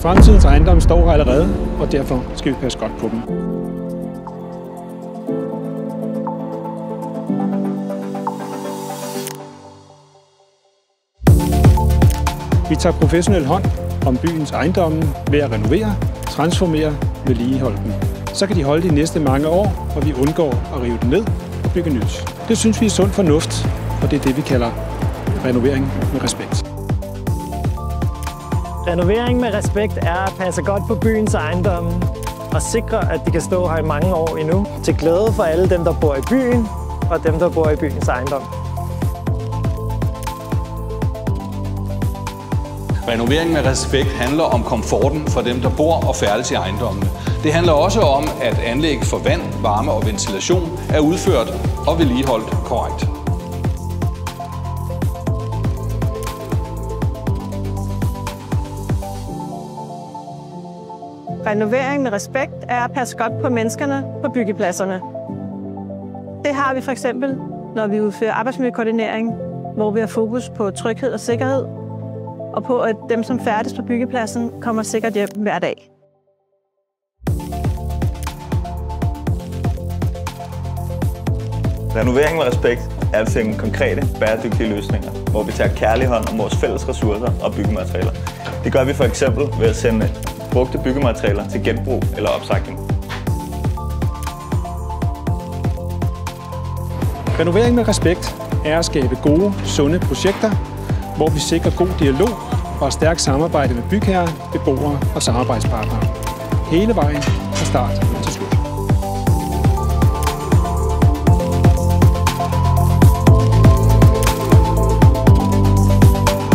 Fremtidens ejendomme står her allerede, og derfor skal vi passe godt på dem. Vi tager professionel hånd om byens ejendomme ved at renovere, transformere, vedligeholde dem. Så kan de holde de næste mange år, og vi undgår at rive dem ned og bygge nyt. Det synes vi er sund fornuft, og det er det, vi kalder renovering med respekt. Renovering med respekt er at passe godt på byens ejendomme og sikre, at de kan stå her i mange år endnu, til glæde for alle dem, der bor i byen og dem, der bor i byens ejendom. Renovering med respekt handler om komforten for dem, der bor og færdes i ejendommene. Det handler også om, at anlæg for vand, varme og ventilation er udført og vedligeholdt korrekt. Renovering med respekt er at passe godt på menneskerne på byggepladserne. Det har vi for eksempel, når vi udfører arbejdsmiljøkoordinering, hvor vi har fokus på tryghed og sikkerhed, og på, at dem, som færdes på byggepladsen, kommer sikkert hjem hver dag. Renovering med respekt er at finde konkrete, bæredygtige løsninger, hvor vi tager kærlig hånd om vores fælles ressourcer og byggematerialer. Det gør vi for eksempel ved at sende brugte byggematerialer til genbrug eller opsagning. Renovering med respekt er at skabe gode, sunde projekter, hvor vi sikrer god dialog og stærkt samarbejde med bygherrer, beboere og samarbejdspartnere. Hele vejen fra start